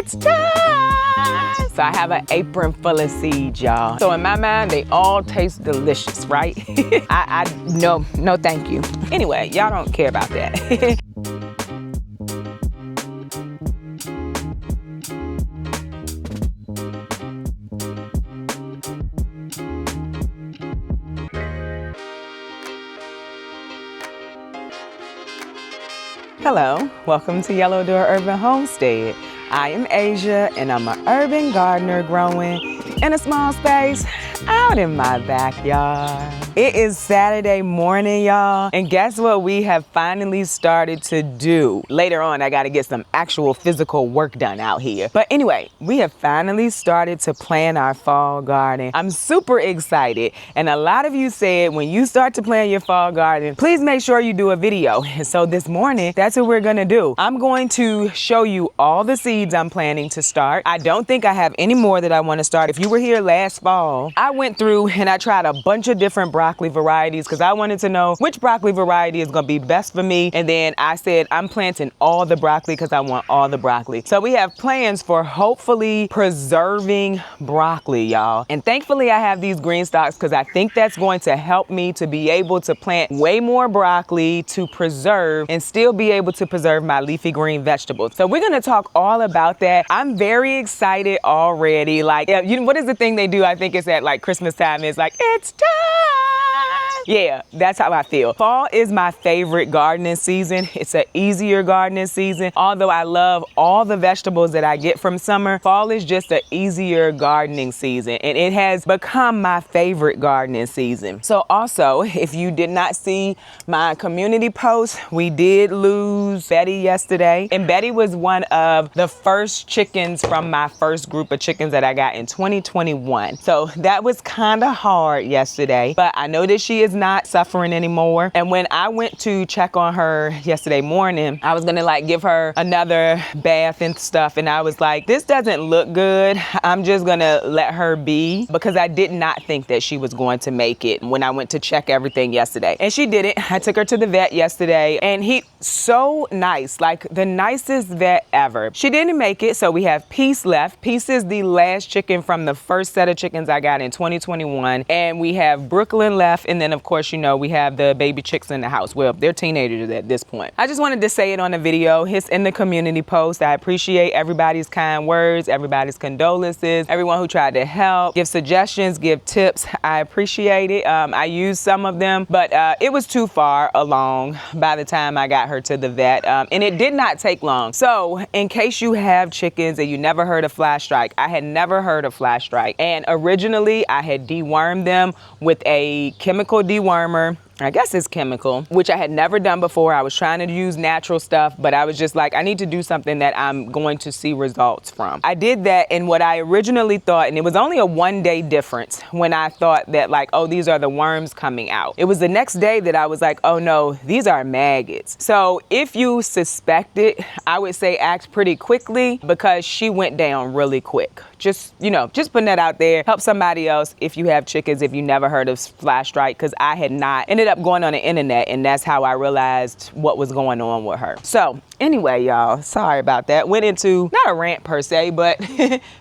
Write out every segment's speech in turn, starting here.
it's time. So I have an apron full of seeds, y'all. So in my mind, they all taste delicious, right? No, thank you. Anyway, y'all don't care about that. Hello, welcome to Yellow Door Urban Homestead. I am Asia and I'm an urban gardener growing in a small space out in my backyard. It is Saturday morning, y'all, and guess what we have finally started to do? Later on, I gotta get some actual physical work done out here. But anyway, we have finally started to plan our fall garden. I'm super excited, and a lot of you said when you start to plan your fall garden, please make sure you do a video. And so this morning, that's what we're gonna do. I'm going to show you all the seeds I'm planning to start. I don't think I have any more that I wanna start. If you were here last fall, I went through and I tried a bunch of different broccoli varieties because I wanted to know which broccoli variety is going to be best for me. And then I said I'm planting all the broccoli because I want all the broccoli. So we have plans for hopefully preserving broccoli, y'all. And thankfully I have these green stalks because I think that's going to help me to be able to plant way more broccoli to preserve and still be able to preserve my leafy green vegetables. So we're going to talk all about that. I'm very excited already. Like, you know, what is the thing they do? I think it's at like Christmas time. It's like, it's time. Yeah, that's how I feel. Fall is my favorite gardening season. It's an easier gardening season. Although I love all the vegetables that I get from summer, fall is just an easier gardening season. And it has become my favorite gardening season. So also, if you did not see my community post, we did lose Betty yesterday. And Betty was one of the first chickens from my first group of chickens that I got in 2021. So that was kind of hard yesterday, but I know that she is not suffering anymore. And when I went to check on her yesterday morning, I was gonna like give her another bath and stuff, and I was like, this doesn't look good. I'm just gonna let her be, because I did not think that she was going to make it when I went to check everything yesterday. And she didn't. I took her to the vet yesterday, and he's so nice, like the nicest vet ever. She didn't make it, so we have Peace left. Peace is the last chicken from the first set of chickens I got in 2021, and we have Brooklyn left, and then of course, you know, we have the baby chicks in the house. Well, they're teenagers at this point. I just wanted to say it on the video. It's in the community post. I appreciate everybody's kind words, everybody's condolences, everyone who tried to help, give suggestions, give tips. I appreciate it. I used some of them, but it was too far along by the time I got her to the vet, and it did not take long. So in case you have chickens and you never heard of fly strike, I had never heard of fly strike. And originally I had dewormed them with a chemical dewormer. I guess it's chemical, which I had never done before. I was trying to use natural stuff, but I was just like, I need to do something that I'm going to see results from. I did that, and what I originally thought, and it was only a 1-day difference when I thought that like, oh, these are the worms coming out. It was the next day that I was like, oh no, these are maggots. So if you suspect it, I would say act pretty quickly, because she went down really quick. Just, you know, just putting that out there. Help somebody else if you have chickens, if you never heard of fly strike, because I had not. Ended up going on the internet, and that's how I realized what was going on with her. So anyway, y'all, sorry about that. Went into, not a rant per se, but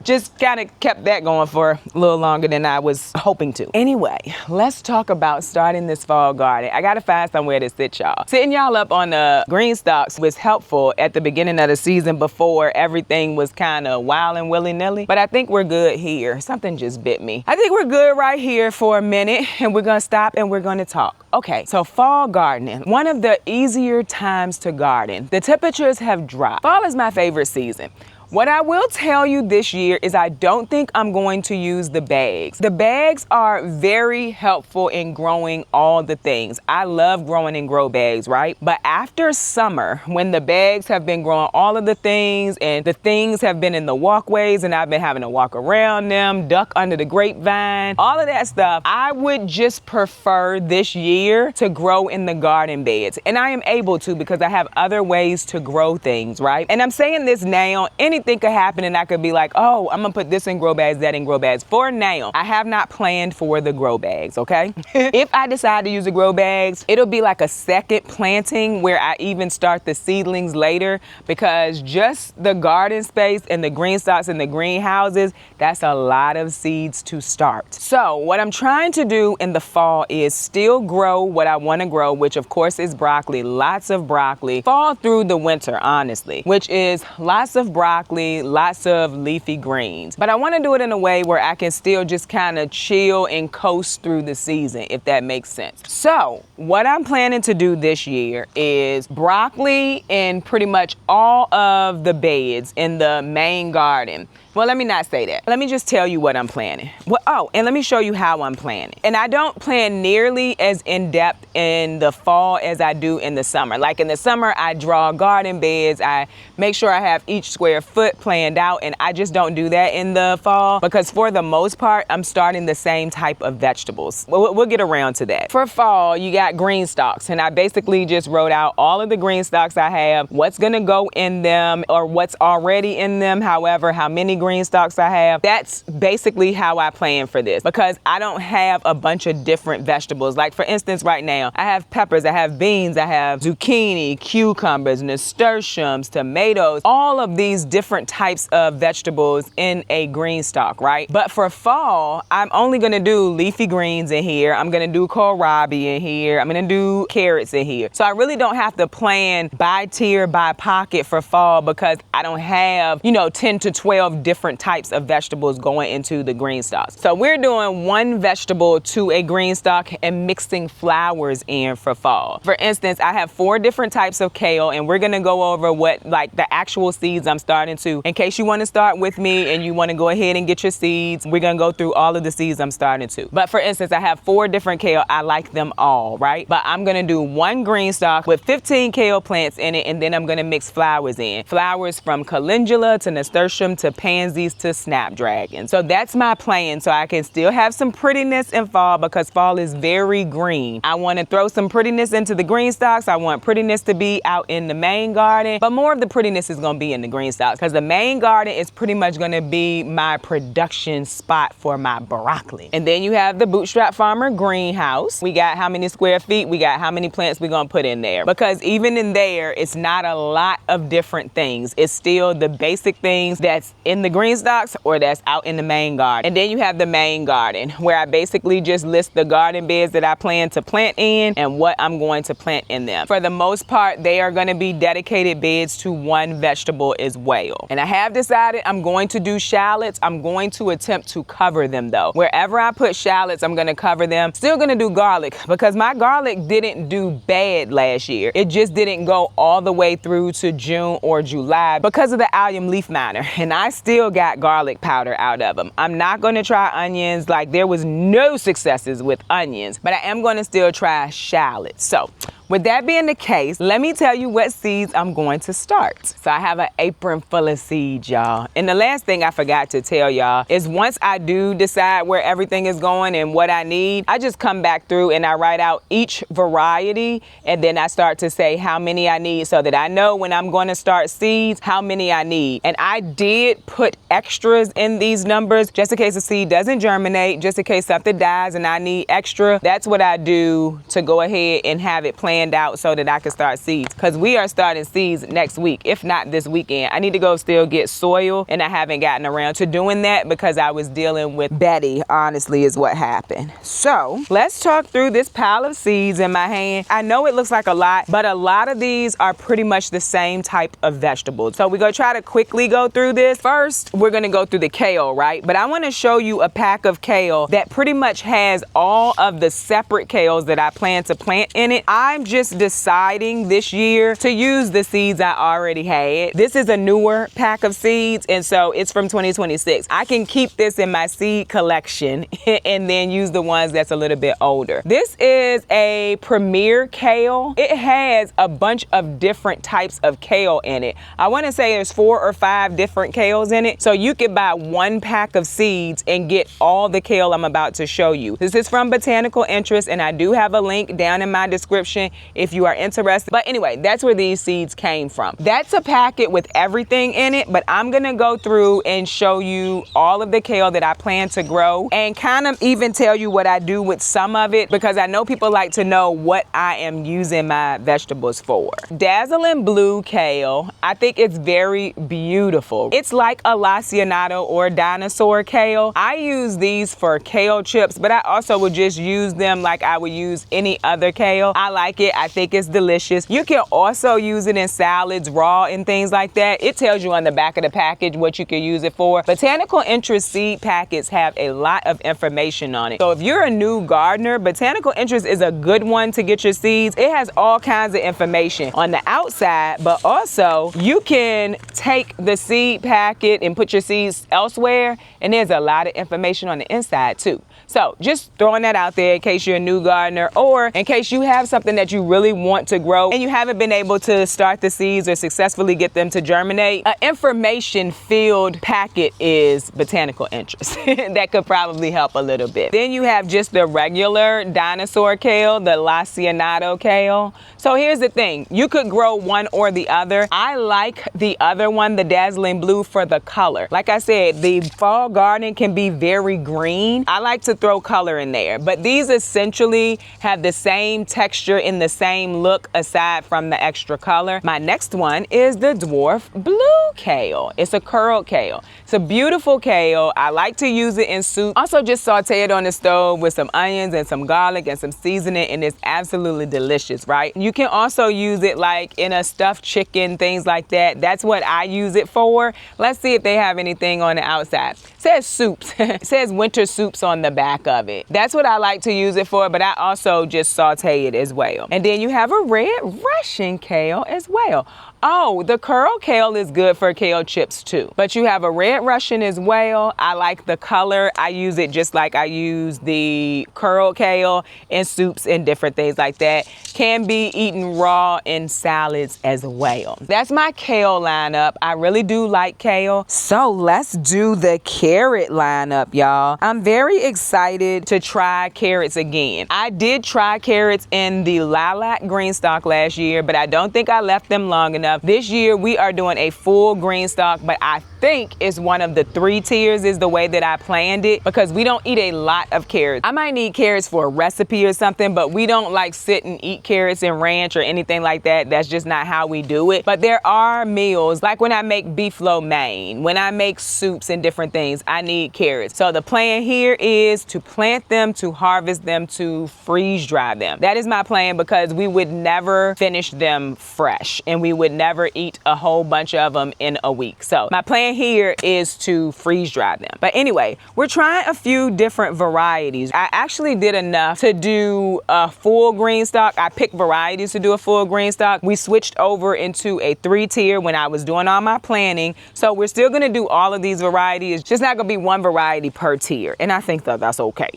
just kind of kept that going for a little longer than I was hoping to. Anyway, let's talk about starting this fall garden. I gotta find somewhere to sit y'all. Sitting y'all up on the green stalks was helpful at the beginning of the season before everything was kind of wild and willy-nilly, but I think we're good here. Something just bit me. I think we're good right here for a minute, and we're gonna stop and we're gonna talk. Okay, so fall gardening, one of the easier times to garden. The temperatures have dropped. Fall is my favorite season. What I will tell you this year is I don't think I'm going to use the bags. The bags are very helpful in growing all the things. I love growing in grow bags, right? But after summer, when the bags have been growing all of the things and the things have been in the walkways and I've been having to walk around them, duck under the grapevine, all of that stuff, I would just prefer this year to grow in the garden beds. And I am able to because I have other ways to grow things, right? And I'm saying this now, anything anything could happen and I could be like, oh, I'm gonna put this in grow bags, that in grow bags. For now, I have not planned for the grow bags, okay? If I decide to use the grow bags, it'll be like a second planting where I even start the seedlings later, because just the garden space and the green stalks and the greenhouses, that's a lot of seeds to start. So what I'm trying to do in the fall is still grow what I want to grow, which of course is broccoli, lots of broccoli, fall through the winter, honestly, which is lots of broccoli, lots of leafy greens. But I want to do it in a way where I can still just kind of chill and coast through the season, if that makes sense. So what I'm planning to do this year is broccoli in pretty much all of the beds in the main garden. Well, let me not say that. Let me just tell you what I'm planning. Well, oh, and let me show you how I'm planning. And I don't plan nearly as in-depth in the fall as I do in the summer. Like in the summer, I draw garden beds. I make sure I have each square foot planned out, and I just don't do that in the fall because for the most part, I'm starting the same type of vegetables. We'll get around to that. For fall, you got green stalks, and I basically just wrote out all of the green stalks I have, what's gonna go in them or what's already in them, however, how many green stalks I have. That's basically how I plan for this because I don't have a bunch of different vegetables. Like for instance, right now, I have peppers, I have beans, I have zucchini, cucumbers, nasturtiums, tomatoes, all of these different types of vegetables in a green stalk, right? But for fall, I'm only gonna do leafy greens in here. I'm gonna do kohlrabi in here. I'm gonna do carrots in here. So I really don't have to plan by tier, by pocket for fall because I don't have, 10 to 12 different types of vegetables going into the green stalks. So we're doing one vegetable to a green stalk and mixing flowers in for fall. For instance, I have 4 different types of kale, and we're gonna go over what like the actual seeds I'm starting to. In case you wanna start with me and you wanna go ahead and get your seeds, we're gonna go through all of the seeds I'm starting to. But for instance, I have 4 different kale. I like them all, right? But I'm gonna do one green stalk with 15 kale plants in it, and then I'm gonna mix flowers in. Flowers from calendula to nasturtium to pansies to snapdragon. So that's my plan, so I can still have some prettiness in fall because fall is very green. I want to throw some prettiness into the green stalks. I want prettiness to be out in the main garden, but more of the prettiness is going to be in the green stalks because the main garden is pretty much going to be my production spot for my broccoli. And then you have the Bootstrap Farmer greenhouse. We got how many square feet, we got how many plants we're going to put in there, because even in there, it's not a lot of different things. It's still the basic things that's in the green stalks or that's out in the main garden. And then you have the main garden where I basically just list the garden beds that I plan to plant in and what I'm going to plant in them. For the most part, they are going to be dedicated beds to one vegetable as well. And I have decided I'm going to do shallots. I'm going to attempt to cover them though. Wherever I put shallots, I'm going to cover them. Still going to do garlic because my garlic didn't do bad last year. It just didn't go all the way through to June or July because of the allium leaf miner. And I still got garlic powder out of them. I'm not going to try onions. Like there was no successes with onions, but I am going to still try shallots. So with that being the case, let me tell you what seeds I'm going to start. So I have an apron full of seeds, y'all. And the last thing I forgot to tell y'all is once I do decide where everything is going and what I need, I just come back through and I write out each variety, and then I start to say how many I need so that I know when I'm going to start seeds, how many I need. And I did put extras in these numbers just in case the seed doesn't germinate, just in case something dies and I need extra. That's what I do to go ahead and have it planned out so that I can start seeds, because we are starting seeds next week, if not this weekend. I need to go still get soil, and I haven't gotten around to doing that because I was dealing with Betty, honestly, is what happened. So let's talk through this pile of seeds in my hand. I know it looks like a lot, but a lot of these are pretty much the same type of vegetables. So we're gonna try to quickly go through this. First, we're gonna go through the kale, right? But I wanna show you a pack of kale that pretty much has all of the separate kales that I plan to plant in it. I'm just deciding this year to use the seeds I already had. This is a newer pack of seeds, and so it's from 2026. I can keep this in my seed collection and then use the ones that's a little bit older. This is a premier kale. It has a bunch of different types of kale in it. I want to say there's 4 or 5 different kales in it. So you could buy one pack of seeds and get all the kale I'm about to show you. This is from Botanical Interest, and I do have a link down in my description if you are interested. But anyway, that's where these seeds came from. That's a packet with everything in it, but I'm gonna go through and show you all of the kale that I plan to grow and kind of even tell you what I do with some of it, because I know people like to know what I am using my vegetables for. Dazzling blue kale, I think it's very beautiful. It's like a lacinato or dinosaur kale. I use these for kale chips, but I also would just use them like I would use any other kale. I like it. I think it's delicious. You can also use it in salads, raw and things like that. It tells you on the back of the package what you can use it for. Botanical Interest seed packets have a lot of information on it. So if you're a new gardener, Botanical Interest is a good one to get your seeds. It has all kinds of information on the outside, but also you can take the seed packet and put your seeds elsewhere, and there's a lot of information on the inside too. So just throwing that out there in case you're a new gardener, or in case you have something that you really want to grow and you haven't been able to start the seeds or successfully get them to germinate. An information-filled packet is Botanical Interest. That could probably help a little bit. Then you have just the regular dinosaur kale, the lacinato kale. So here's the thing, you could grow one or the other. I like the other one, the dazzling blue, for the color. Like I said, the fall garden can be very green. I like to throw color in there, but these essentially have the same texture and the same look aside from the extra color. My next one is the dwarf blue kale. It's a curled kale. It's a beautiful kale. I like to use it in soup. Also just saute it on the stove with some onions and some garlic and some seasoning, and it's absolutely delicious, right? You can also use it like in a stuffed chicken, things like that. That's what I use it for. Let's see if they have anything on the outside. It says soups. It says winter soups on the back of it. That's what I like to use it for, but I also just saute it as well. And then you have a red Russian kale as well. Oh, the curled kale is good for kale chips too. But you have a red Russian as well. I like the color. I use it just like I use the curled kale in soups and different things like that. Can be eaten raw in salads as well. That's my kale lineup. I really do like kale. So let's do the carrot lineup, y'all. I'm very excited to try carrots again. I did try carrots in the lilac green stalk last year, but I don't think I left them long enough. This year we are doing a full green stalk, but I think it's one of the 3 tiers is the way that I planned it, because we don't eat a lot of carrots. I might need carrots for a recipe or something, but we don't like sit and eat carrots in ranch or anything like that. That's just not how we do it. But there are meals, like when I make beef lo mein, when I make soups and different things, I need carrots. So the plan here is to plant them, to harvest them, to freeze dry them. That is my plan, because we would never finish them fresh and we would never eat a whole bunch of them in a week. So my plan here is to freeze dry them. But anyway, we're trying a few different varieties. I actually did enough to do a full green stalk. I picked varieties to do a full green stalk. We switched over into a 3-tier when I was doing all my planning. So we're still gonna do all of these varieties. It's just not gonna be one variety per tier. And I think that that's okay.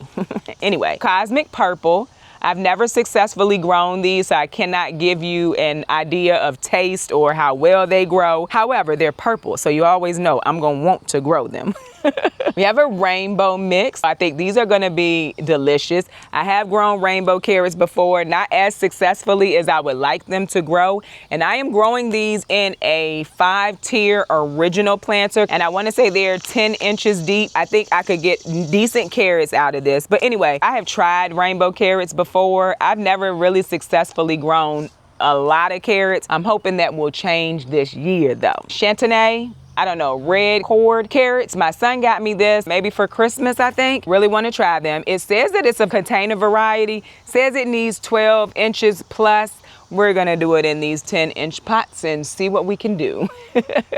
Anyway, cosmic purple. I've never successfully grown these, so I cannot give you an idea of taste or how well they grow. However, they're purple, so you always know I'm gonna want to grow them. We have a rainbow mix. I think these are gonna be delicious. I have grown rainbow carrots before, not as successfully as I would like them to grow. And I am growing these in a 5-tier original planter. And I wanna say they're 10 inches deep. I think I could get decent carrots out of this. But anyway, I have tried rainbow carrots before. I've never really successfully grown a lot of carrots. I'm hoping that will change this year though. Chantenay. I don't know, red cord carrots. My son got me this maybe for Christmas, I think. Really want to try them. It says that it's a container variety. Says it needs 12 inches plus. We're gonna do it in these 10-inch pots and see what we can do.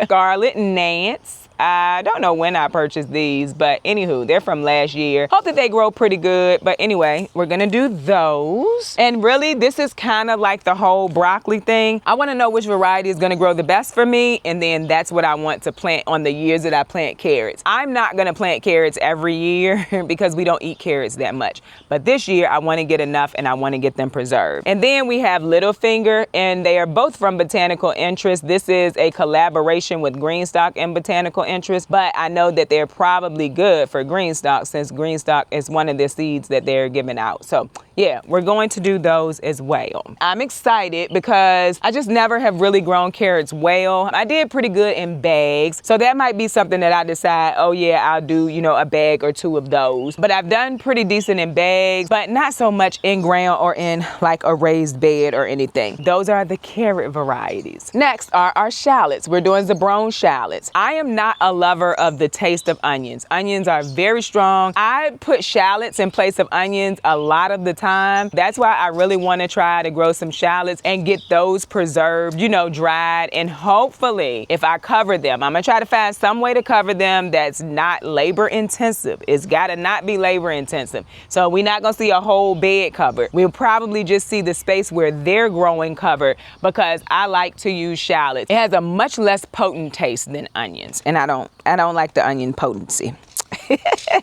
Scarlet Nance. I don't know when I purchased these, but anywho, they're from last year. Hope that they grow pretty good. But anyway, we're gonna do those. And really, this is kind of like the whole broccoli thing. I wanna know which variety is gonna grow the best for me, and then that's what I want to plant on the years that I plant carrots. I'm not gonna plant carrots every year because we don't eat carrots that much. But this year, I wanna get enough and I wanna get them preserved. And then we have Littlefinger, and they are both from Botanical Interest. This is a collaboration with Greenstock and Botanical interest, but I know that they're probably good for green stock since green stock is one of the seeds that they're giving out. So yeah, we're going to do those as well. I'm excited because I just never have really grown carrots well. I did pretty good in bags. So that might be something that I decide, oh yeah, I'll do, you know, a bag or two of those. But I've done pretty decent in bags, but not so much in ground or in like a raised bed or anything. Those are the carrot varieties. Next are our shallots. We're doing Zabron shallots. I am not a lover of the taste of onions. Onions are very strong. I put shallots in place of onions a lot of the time. That's why I really want to try to grow some shallots and get those preserved, you know, dried. And hopefully if I cover them, I'm gonna try to find some way to cover them that's not labor intensive. It's gotta not be labor intensive. So we're not gonna see a whole bed covered. We'll probably just see the space where they're growing covered because I like to use shallots. It has a much less potent taste than onions. And I don't like the onion potency.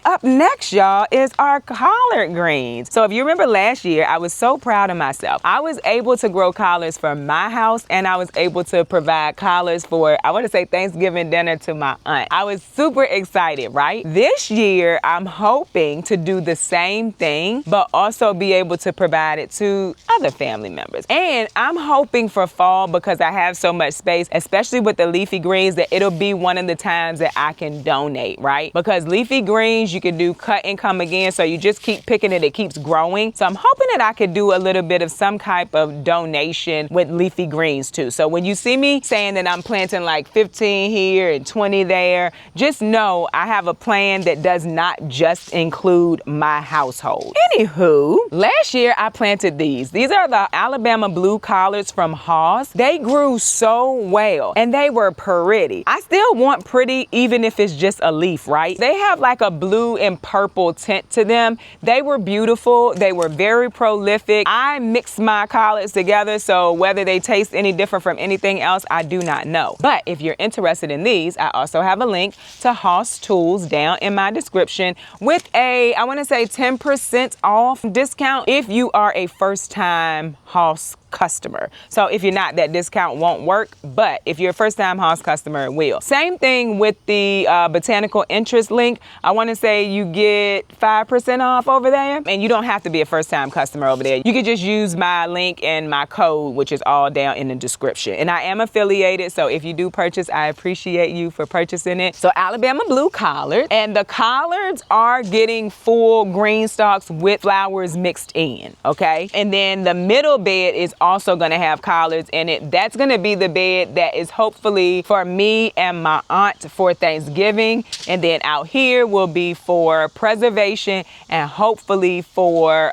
Up next, y'all, is our collard greens. So if you remember last year, I was so proud of myself. I was able to grow collards for my house and I was able to provide collards for, I want to say, Thanksgiving dinner to my aunt. I was super excited, right? This year, I'm hoping to do the same thing, but also be able to provide it to other family members. And I'm hoping for fall because I have so much space, especially with the leafy greens, that it'll be one of the times that I can donate, right? Because leafy greens, you can do cut and come again. So you just keep picking it, it keeps growing. So I'm hoping that I could do a little bit of some type of donation with leafy greens too. So when you see me saying that I'm planting like 15 here and 20 there, just know I have a plan that does not just include my household. Anywho, last year I planted these. These are the Alabama blue collards from Haas. They grew so well and they were pretty. I still want pretty even if it's just a leaf, right? They have like a blue and purple tint to them. They were beautiful. They were very prolific. I mixed my collards together, so whether they taste any different from anything else, I do not know. But if you're interested in these, I also have a link to Haas Tools down in my description with a, I want to say 10% off discount if you are a first-time Haas customer. So if you're not, that discount won't work, but if you're a first-time Haas customer, it will. Same thing with the botanical interest link. I want to say you get 5% off over there, and you don't have to be a first-time customer over there. You can just use my link and my code, which is all down in the description. And I am affiliated, so if you do purchase, I appreciate you for purchasing it. So Alabama blue collard, and the collards are getting full green stalks with flowers mixed in, okay? And then the middle bed is also going to have collards in it. That's going to be the bed that is hopefully for me and my aunt for Thanksgiving. And then out here will be for preservation and hopefully for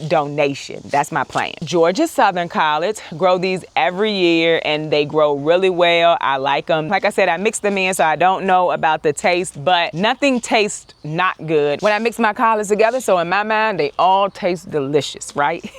donation. That's my plan. Georgia Southern collards, grow these every year and they grow really well. I like them. Like I said, I mix them in, so I don't know about the taste, but nothing tastes not good when I mix my collards together. So in my mind, they all taste delicious, right?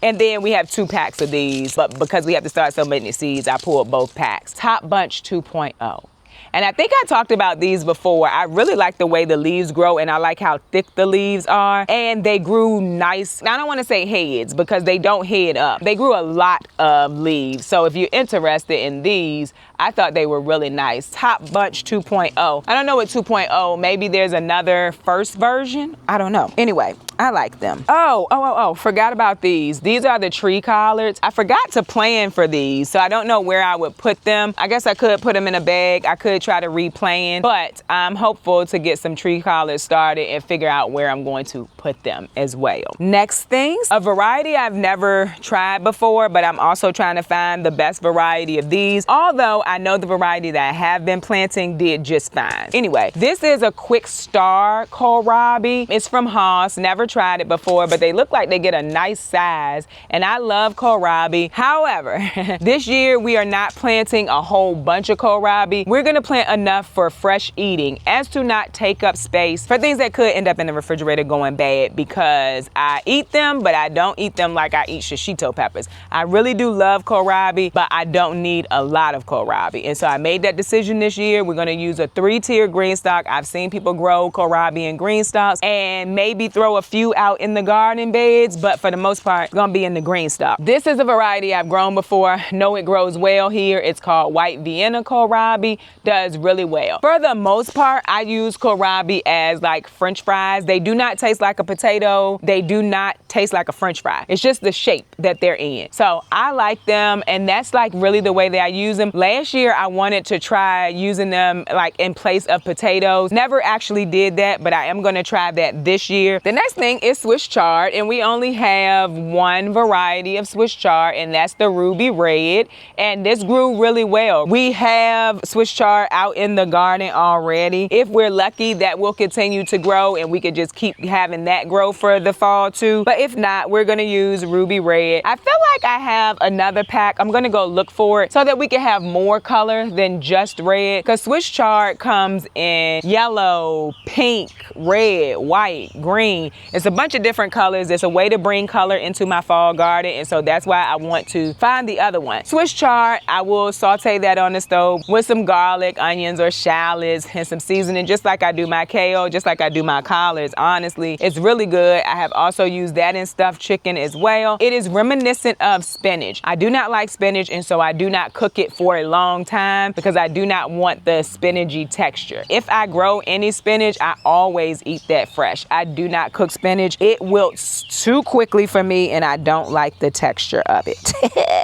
And then we have 2 packs of these, but because we have to start so many seeds, I pulled both packs. Top Bunch 2.0. And I think I talked about these before. I really like the way the leaves grow and I like how thick the leaves are. And they grew nice. Now, I don't want to say heads because they don't head up. They grew a lot of leaves. So if you're interested in these, I thought they were really nice. Top Bunch 2.0. I don't know what 2.0, maybe there's another first version. I don't know. Anyway, I like them. Oh, forgot about these. These are the tree collards. I forgot to plan for these, so I don't know where I would put them. I guess I could put them in a bag. I could try to replan, but I'm hopeful to get some tree collards started and figure out where I'm going to put them as well. Next things, a variety I've never tried before, but I'm also trying to find the best variety of these, although I know the variety that I have been planting did just fine. Anyway, this is a quick star kohlrabi. It's from Haas. Never tried it before, but they look like they get a nice size, and I love kohlrabi. However, this year we are not planting a whole bunch of kohlrabi. We're gonna plant enough for fresh eating as to not take up space for things that could end up in the refrigerator going bad, because I eat them, but I don't eat them like I eat shishito peppers. I really do love kohlrabi, but I don't need a lot of kohlrabi. And so I made that decision this year. We're gonna use a 3-tier green stock. I've seen people grow kohlrabi in green stocks and maybe throw a few few out in the garden beds, but for the most part, it's gonna be in the green stock. This is a variety I've grown before. Know it grows well here. It's called White Vienna Kohlrabi. Does really well. For the most part, I use Kohlrabi as like French fries. They do not taste like a potato. They do not taste like a French fry. It's just the shape that they're in. So I like them, and that's like really the way that I use them. Last year, I wanted to try using them like in place of potatoes. Never actually did that, but I am gonna try that this year. The next thing is Swiss chard, and we only have one variety of Swiss chard, and that's the ruby red, and this grew really well. We have Swiss chard out in the garden already. If we're lucky, that will continue to grow, and we could just keep having that grow for the fall too. But if not, we're gonna use ruby red. I feel like I have another pack. I'm gonna go look for it so that we can have more color than just red, because Swiss chard comes in yellow, pink, red, white, green. It's a bunch of different colors. It's a way to bring color into my fall garden, and so that's why I want to find the other one. Swiss chard, I will saute that on the stove with some garlic, onions, or shallots, and some seasoning, just like I do my kale, just like I do my collards. Honestly, it's really good. I have also used that in stuffed chicken as well. It is reminiscent of spinach. I do not like spinach, and so I do not cook it for a long time because I do not want the spinachy texture. If I grow any spinach, I always eat that fresh. I do not cook spinach. It wilts too quickly for me, and I don't like the texture of it.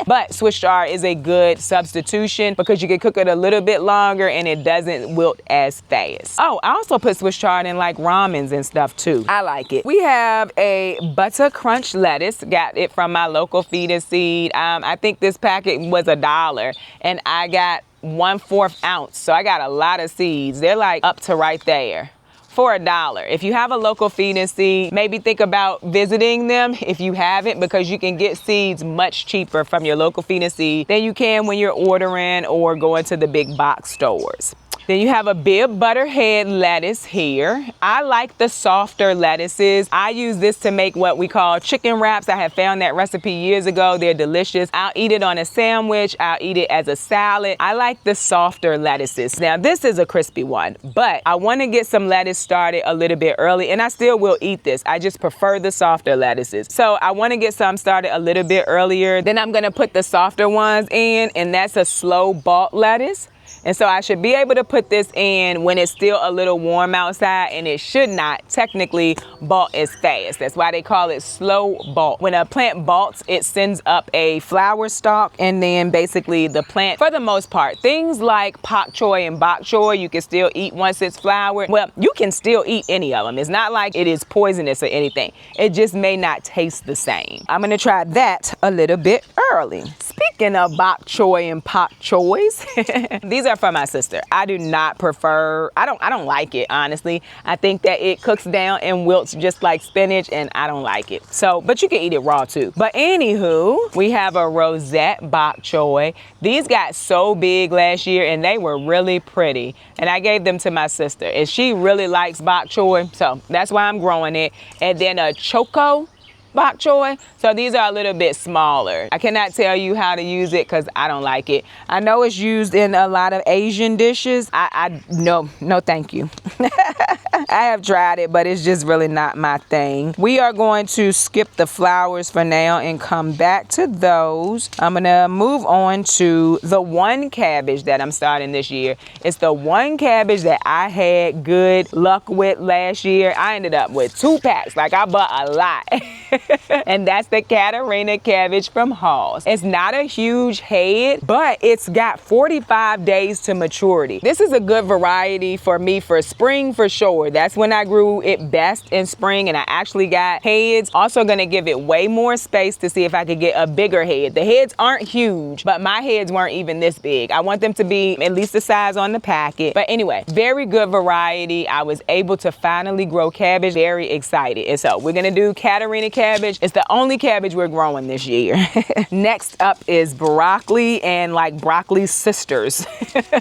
But Swiss chard is a good substitution because you can cook it a little bit longer and it doesn't wilt as fast. Oh, I also put Swiss chard in like ramens and stuff too. I like it. We have a butter crunch lettuce. Got it from my local feed and seed. I think this packet was $1, and I got 1/4 ounce. So I got a lot of seeds. They're like up to right there for $1. If you have a local feed and seed, maybe think about visiting them if you haven't, because you can get seeds much cheaper from your local feed and seed than you can when you're ordering or going to the big box stores. Then you have a bib butterhead lettuce here. I like the softer lettuces. I use this to make what we call chicken wraps. I have found that recipe years ago. They're delicious. I'll eat it on a sandwich. I'll eat it as a salad. I like the softer lettuces. Now this is a crispy one, but I want to get some lettuce started a little bit early, and I still will eat this. I just prefer the softer lettuces. So I want to get some started a little bit earlier. Then I'm going to put the softer ones in, and that's a slow bulk lettuce. And so I should be able to put this in when it's still a little warm outside, and it should not technically bulk as fast. That's why they call it slow bulk. When a plant bulks, it sends up a flower stalk, and then basically the plant, for the most part, things like pak choy and bok choy, you can still eat once it's flowered. Well, you can still eat any of them. It's not like it is poisonous or anything. It just may not taste the same. I'm gonna try that a little bit early. Speaking of bok choy and pak choys, these are for my sister. I do not prefer, I don't like it, honestly. I think that it cooks down and wilts just like spinach, and I don't like it. So, but you can eat it raw too. But anywho, we have a rosette bok choy. These got so big last year, and they were really pretty. And I gave them to my sister, and she really likes bok choy, so that's why I'm growing it. And then a choco bok choy. So these are a little bit smaller. I cannot tell you how to use it because I don't like it. I know it's used in a lot of Asian dishes. No thank you. I have tried it, but it's just really not my thing. We are going to skip the flowers for now and come back to those. I'm gonna move on to the one cabbage that I'm starting this year. It's the one cabbage that I had good luck with last year. I ended up with 2 packs. Like, I bought a lot. And that's the Katarina cabbage from Halls. It's not a huge head, but it's got 45 days to maturity. This is a good variety for me for spring for sure. That's when I grew it best, in spring, and I actually got heads. Also gonna give it way more space to see if I could get a bigger head. The heads aren't huge, but my heads weren't even this big. I want them to be at least the size on the packet. But anyway, very good variety. I was able to finally grow cabbage. Very excited. And so we're gonna do Katarina cabbage cabbage. It's the only cabbage we're growing this year. Next up is broccoli and like broccoli sisters.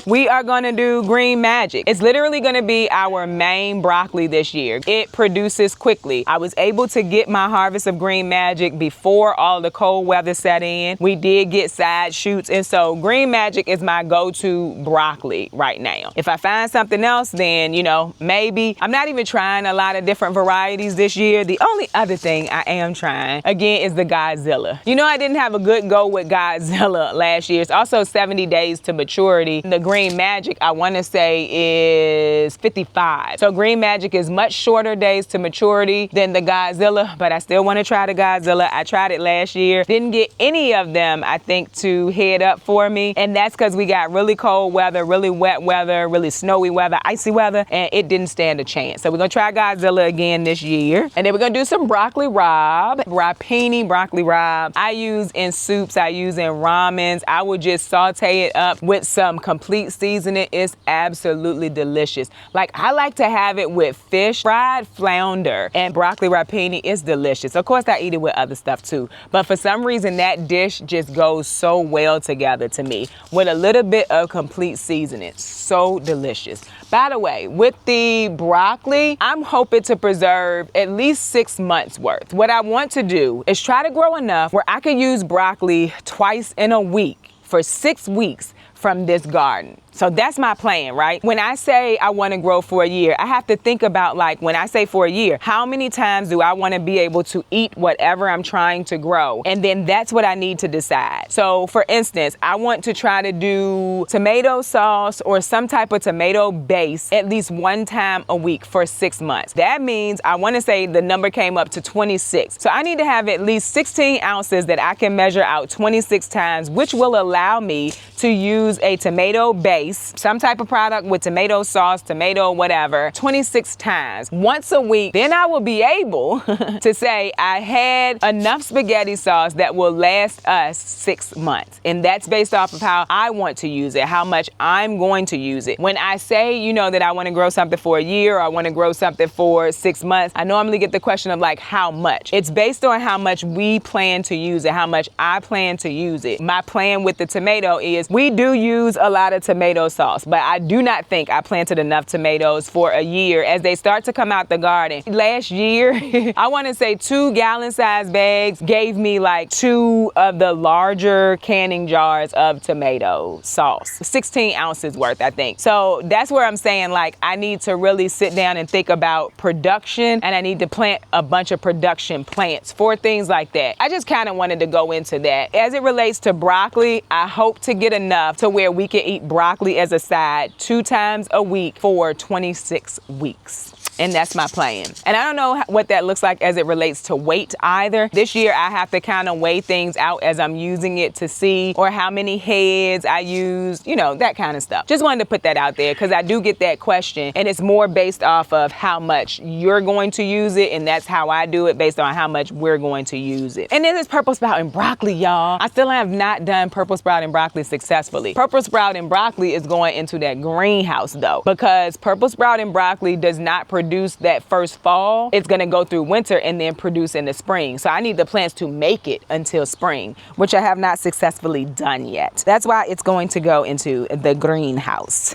We are gonna do Green Magic. It's literally gonna be our main broccoli this year. It produces quickly. I was able to get my harvest of Green Magic before all the cold weather set in. We did get side shoots, and so Green Magic is my go-to broccoli right now. If I find something else, then, you know, maybe. I'm not even trying a lot of different varieties this year. The only other thing I am trying, again, is the Godzilla. You know, I didn't have a good go with Godzilla last year. It's also 70 days to maturity. The Green Magic, I want to say, is 55. So Green Magic is much shorter days to maturity than the Godzilla, but I still want to try the Godzilla. I tried it last year. Didn't get any of them, I think, to head up for me. And that's because we got really cold weather, really wet weather, really snowy weather, icy weather, and it didn't stand a chance. So we're going to try Godzilla again this year. And then we're going to do some broccoli rabe, rapini broccoli rabe. I use in soups, I use in ramens. I would just saute it up with some complete seasoning. It's absolutely delicious. Like, I like to have it with fish, fried flounder, and broccoli rapini is delicious. Of course, I eat it with other stuff too, but for some reason that dish just goes so well together to me with a little bit of complete seasoning. So delicious. By the way, with the broccoli, I'm hoping to preserve at least 6 months worth. What I want to do is try to grow enough where I could use broccoli twice in a week for 6 weeks from this garden. So that's my plan, right? When I say I want to grow for a year, I have to think about, like, when I say for a year, how many times do I want to be able to eat whatever I'm trying to grow? And then that's what I need to decide. So for instance, I want to try to do tomato sauce or some type of tomato base at least 1 time a week for 6 months. That means I want to say the number came up to 26. So I need to have at least 16 ounces that I can measure out 26 times, which will allow me to use a tomato base, some type of product with tomato sauce, tomato whatever, 26 times, once a week. Then I will be able to say I had enough spaghetti sauce that will last us 6 months. And that's based off of how I want to use it, how much I'm going to use it. When I say, you know, that I want to grow something for a year, or I want to grow something for 6 months, I normally get the question of, like, how much? It's based on how much we plan to use it, how much I plan to use it. My plan with the tomato is we do use a lot of tomato sauce, but I do not think I planted enough tomatoes for a year as they start to come out the garden. Last year, I want to say 2 gallon-sized bags gave me like 2 of the larger canning jars of tomato sauce, 16 ounces worth, I think. So that's where I'm saying, like, I need to really sit down and think about production, and I need to plant a bunch of production plants for things like that. I just kind of wanted to go into that. As it relates to broccoli, I hope to get enough to where we can eat broccoli as a side 2 times a week for 26 weeks. And that's my plan. And I don't know what that looks like as it relates to weight either. This year I have to kind of weigh things out as I'm using it to see, or how many heads I use, you know, that kind of stuff. Just wanted to put that out there because I do get that question, and it's more based off of how much you're going to use it, and that's how I do it, based on how much we're going to use it. And then there's purple sprout and broccoli, y'all. I still have not done purple sprout and broccoli successfully. Purple sprout and broccoli is going into that greenhouse though, because purple sprout and broccoli does not produce that first fall. It's gonna go through winter and then produce in the spring. So I need the plants to make it until spring, which I have not successfully done yet. That's why it's going to go into the greenhouse.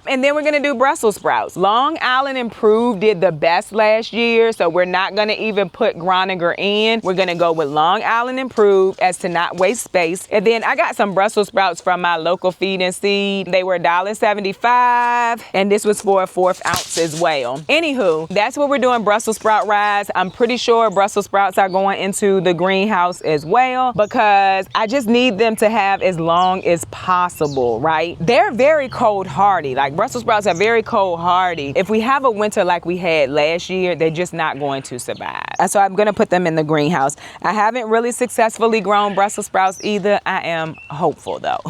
And then we're gonna do Brussels sprouts. Long Island Improved did the best last year, so we're not gonna even put Groninger in. We're gonna go with Long Island Improved as to not waste space. And then I got some Brussels sprouts from my local feed and seed. They were $1.75, and this was for a 1/4 ounce as well. Anywho, that's what we're doing Brussels sprout rise. I'm pretty sure Brussels sprouts are going into the greenhouse as well, because I just need them to have as long as possible, right? They're very cold hardy. Like, Brussels sprouts are very cold hardy. If we have a winter like we had last year, they're just not going to survive. So I'm gonna put them in the greenhouse. I haven't really successfully grown Brussels sprouts either. I am hopeful though.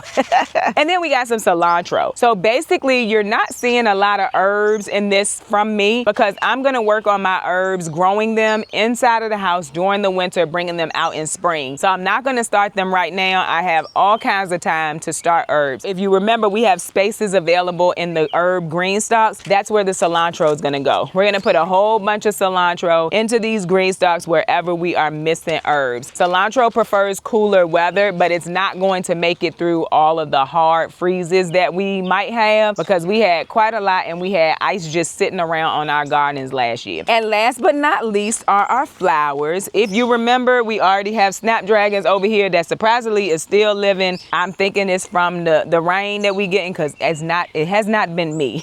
And then we got some cilantro. So basically, you're not seeing a lot of herbs in this from me, because I'm gonna work on my herbs, growing them inside of the house during the winter, bringing them out in spring. So I'm not gonna start them right now. I have all kinds of time to start herbs. If you remember, we have spaces available in the herb green stalks. That's where the cilantro is gonna go. We're gonna put a whole bunch of cilantro into these green green stalks wherever we are missing herbs. Cilantro prefers cooler weather, but it's not going to make it through all of the hard freezes that we might have, because we had quite a lot and we had ice just sitting around on our gardens last year. And last but not least are our flowers. If you remember, we already have snapdragons over here that surprisingly is still living. I'm thinking it's from the rain that we getting, because it has not been me.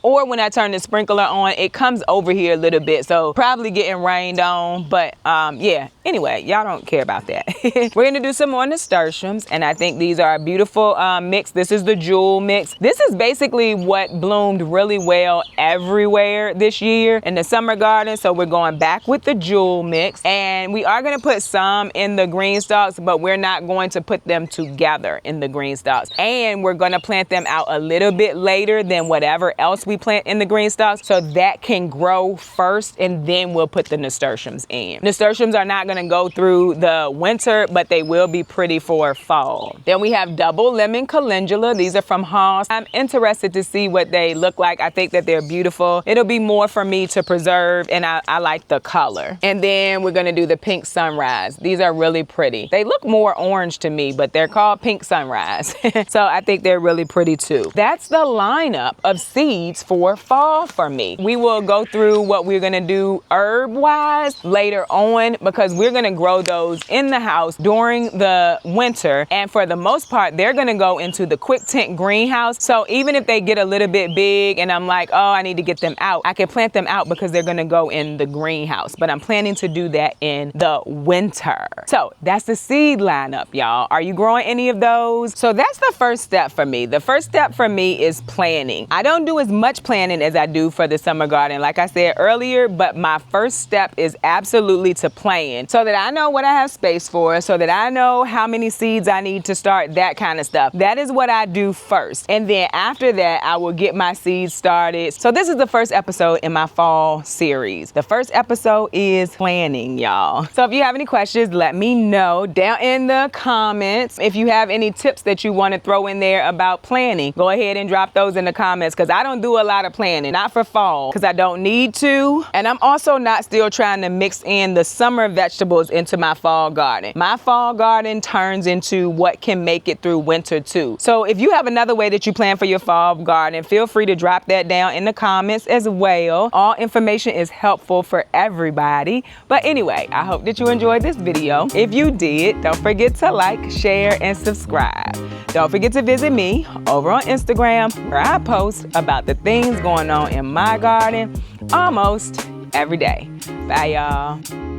Or when I turn the sprinkler on, it comes over here a little bit, so probably getting rained on. But yeah, anyway, y'all don't care about that. We're gonna do some more nasturtiums, and I think these are a beautiful mix. This is the jewel mix. This is basically what bloomed really well everywhere this year in the summer garden, so we're going back with the jewel mix, and we are gonna put some in the green stalks, but we're not going to put them together in the green stalks, and we're gonna plant them out a little bit later than whatever else we plant in the green stalks, so that can grow first, and then we'll put the nasturtiums in. Nasturtiums are not gonna go through the winter, but they will be pretty for fall. Then we have double lemon calendula. These are from Haas. I'm interested to see what they look like. I think that they're beautiful. It'll be more for me to preserve, and I like the color. And then we're gonna do the pink sunrise. These are really pretty. They look more orange to me, but they're called pink sunrise. So I think they're really pretty too. That's the lineup of seeds for fall for me. We will go through what we're gonna do herb wise later on, because we're gonna grow those in the house during the winter, and for the most part they're gonna go into the quick tent greenhouse. So even if they get a little bit big and I'm like, oh, I need to get them out, I can plant them out because they're gonna go in the greenhouse. But I'm planning to do that in the winter. So that's the seed lineup, y'all. Are you growing any of those? So that's the first step for me. The first step for me is planning. I don't do as much planning as I do for the summer garden, like I said earlier, but my first step is absolutely to plan, so that I know what I have space for, so that I know how many seeds I need to start, that kind of stuff. That is what I do first. And then after that, I will get my seeds started. So this is the first episode in my fall series. The first episode is planning, y'all. So if you have any questions, let me know down in the comments. If you have any tips that you want to throw in there about planning, go ahead and drop those in the comments, because I don't do a lot of planning, not for fall, because I don't need to. And I'm also not still trying to mix in the summer vegetables into my fall garden. My fall garden turns into what can make it through winter too. So if you have another way that you plan for your fall garden, feel free to drop that down in the comments as well. All information is helpful for everybody. But anyway, I hope that you enjoyed this video. If you did, don't forget to like, share, and subscribe. Don't forget to visit me over on Instagram, where I post about the things going on in my garden almost every day. Bye, y'all.